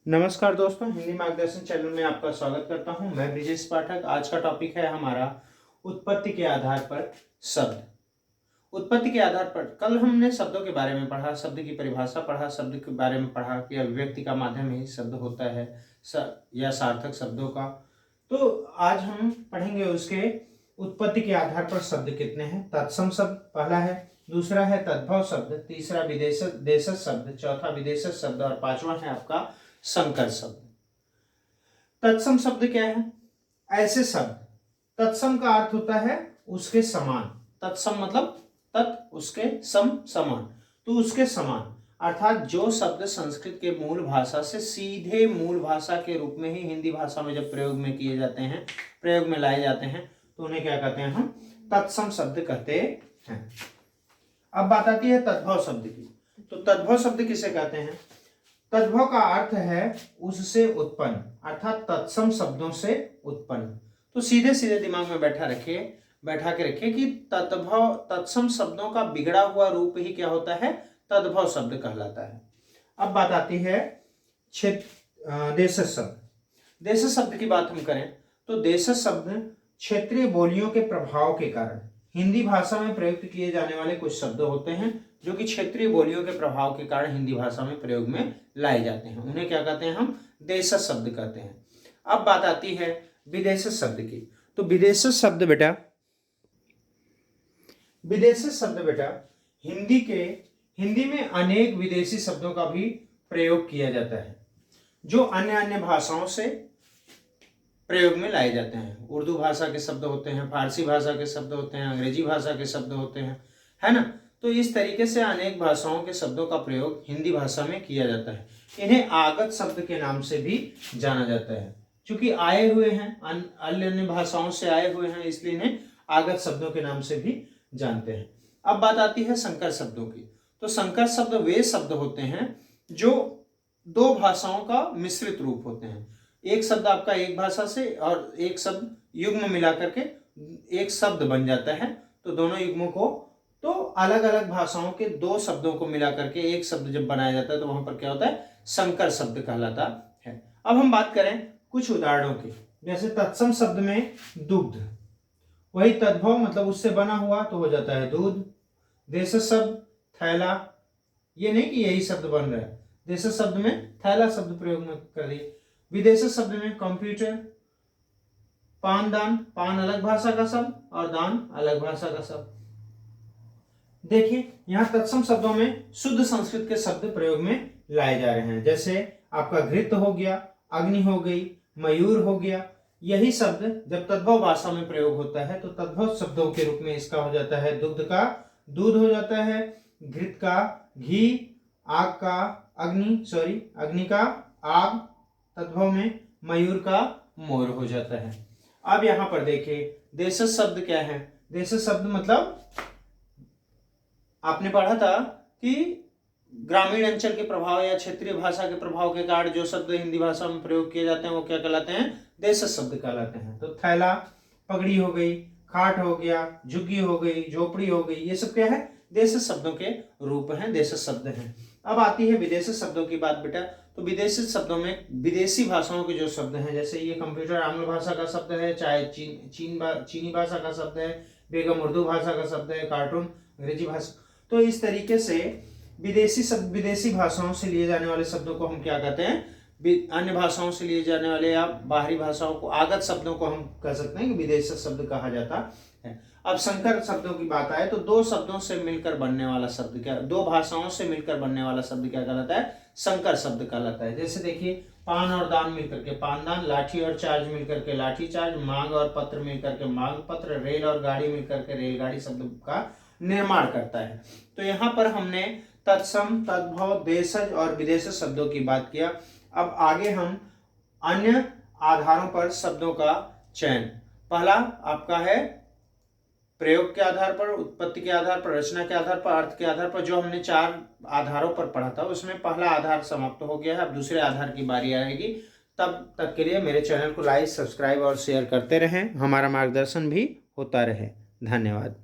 नमस्कार दोस्तों, हिंदी मार्गदर्शन चैनल में आपका स्वागत करता हूं। मैं ब्रिजेश पाठक। आज का टॉपिक है हमारा उत्पत्ति के आधार पर शब्द। उत्पत्ति के आधार पर कल हमने शब्दों के बारे में पढ़ा, शब्द की परिभाषा पढ़ा, शब्द के बारे में पढ़ा कि अभिव्यक्ति का माध्यम ही शब्द होता है या सार्थक शब्दों का। तो आज हम पढ़ेंगे उसके उत्पत्ति के आधार पर शब्द कितने हैं। तत्सम शब्द पहला है, दूसरा है तद्भव शब्द, तीसरा देशज शब्द, चौथा विदेशज शब्द और पांचवा है आपका संकर शब्द। तत्सम शब्द क्या है? ऐसे शब्द, तत्सम का अर्थ होता है उसके समान। तत्सम मतलब तत् उसके सम समान, तो उसके समान अर्थात जो शब्द संस्कृत के मूल भाषा से सीधे मूल भाषा के रूप में ही हिंदी भाषा में जब प्रयोग में किए जाते हैं, प्रयोग में लाए जाते हैं, तो उन्हें क्या कहते हैं? हम तत्सम शब्द कहते हैं। अब बात आती है तद्भव शब्द की। तो तद्भव शब्द किसे कहते हैं? तद्भव का अर्थ है उससे उत्पन्न, अर्थात तत्सम शब्दों से उत्पन्न। तो सीधे सीधे दिमाग में बैठा के रखिए कि तद्भव तत्सम शब्दों का बिगड़ा हुआ रूप ही क्या होता है? तद्भव शब्द कहलाता है। अब बात आती है देशज शब्द। देशज शब्द की बात हम करें तो देशज शब्द क्षेत्रीय बोलियों के प्रभाव के कारण हिंदी भाषा में प्रयुक्त किए जाने वाले कुछ शब्द होते हैं जो कि क्षेत्रीय बोलियों के प्रभाव के कारण हिंदी भाषा में प्रयोग में लाए जाते हैं। उन्हें क्या कहते हैं? हम देशज शब्द कहते हैं। अब बात आती है विदेशज शब्द की। तो विदेशज शब्द बेटा हिंदी में अनेक विदेशी शब्दों का भी प्रयोग किया जाता है जो अन्य अन्य भाषाओं से प्रयोग में लाए जाते हैं। उर्दू भाषा के शब्द होते हैं, फारसी भाषा के शब्द होते हैं, अंग्रेजी भाषा के शब्द होते हैं, है ना। तो इस तरीके से अनेक भाषाओं के शब्दों का प्रयोग हिंदी भाषा में किया जाता है। इन्हें आगत शब्द के नाम से भी जाना जाता है, क्योंकि आए हुए हैं अन्य भाषाओं से आए हुए हैं, इसलिए इन्हें आगत शब्दों के नाम से भी जानते हैं। अब बात आती है संकर शब्दों की। तो संकर शब्द वे शब्द होते हैं जो दो भाषाओं का मिश्रित रूप होते हैं। एक शब्द आपका एक भाषा से और एक शब्द युग्म मिला करके एक शब्द बन जाता है। तो दोनों युग्मों को, तो अलग अलग भाषाओं के दो शब्दों को मिला करके एक शब्द जब बनाया जाता है तो वहां पर क्या होता है? संकर शब्द कहलाता है। अब हम बात करें कुछ उदाहरणों की। जैसे तत्सम शब्द में दुग्ध, वही तद्भव मतलब उससे बना हुआ तो हो जाता है दूध। देशज शब्द थैला, ये नहीं कि यही शब्द बन रहा है, देशज शब्द में थैला शब्द प्रयोग में कर दिए। विदेशज शब्द में कंप्यूटर, पान पान अलग भाषा का शब्द और दान अलग भाषा का शब्द। देखिए यहाँ तत्सम शब्दों में शुद्ध संस्कृत के शब्द प्रयोग में लाए जा रहे हैं। जैसे आपका घृत हो गया, अग्नि हो गई, मयूर हो गया। यही शब्द जब तद्भव भाषा में प्रयोग होता है तो तद्भव शब्दों के रूप में इसका हो जाता है दुग्ध का दूध हो जाता है, घृत का घी, आग का अग्नि का आग, तद्भव में मयूर का मोर हो जाता है। अब यहाँ पर देखिए देशज शब्द क्या है? देशज शब्द मतलब आपने पढ़ा था कि ग्रामीण अंचल के प्रभाव या क्षेत्रीय भाषा के प्रभाव के कारण जो शब्द हिंदी भाषा में प्रयोग किए जाते हैं वो क्या कहलाते हैं? देशज शब्द कहलाते हैं। तो थैला, पगड़ी हो गई, खाट हो गया, झुग्गी हो गई, झोपड़ी हो गई, ये सब क्या है? देशज शब्दों के रूप हैं, देशज शब्द हैं। अब आती है विदेशी शब्दों की बात बेटा। तो विदेशी शब्दों में विदेशी भाषाओं के जो शब्द हैं, जैसे ये कंप्यूटर आंग्ल भाषा का शब्द है, चाहे चीनी भाषा का शब्द है, बेगम उर्दू भाषा का शब्द है, कार्टून अंग्रेजी भाषा। तो इस तरीके से विदेशी भाषाओं से लिए जाने वाले शब्दों को हम क्या कहते हैं? अन्य भाषाओं से लिए जाने वाले या बाहरी भाषाओं को, आगत शब्दों को हम कह सकते हैं कि विदेशी शब्द कहा जाता है। अब संकर शब्दों की बात आए तो दो शब्दों से मिलकर बनने वाला शब्द क्या, दो भाषाओं से मिलकर बनने वाला शब्द क्या कहलाता है? संकर शब्द कहलाता है। जैसे देखिए पान और दान मिलकर के पानदान, लाठी और चार्ज मिलकर के लाठी चार्ज, मांग और पत्र मिलकर के मांग पत्र, रेल और गाड़ी मिलकर के रेलगाड़ी शब्द का निर्माण करता है। तो यहाँ पर हमने तत्सम, तद्भव, देशज और विदेशज शब्दों की बात किया। अब आगे हम अन्य आधारों पर शब्दों का चयन। पहला आपका है प्रयोग के आधार पर, उत्पत्ति के आधार पर, रचना के आधार पर, अर्थ के आधार पर। जो हमने 4 आधारों पर पढ़ा था उसमें पहला आधार समाप्त हो गया है। अब दूसरे आधार की बारी आएगी। तब तक के लिए मेरे चैनल को लाइक, सब्सक्राइब और शेयर करते रहें। हमारा मार्गदर्शन भी होता रहे। धन्यवाद।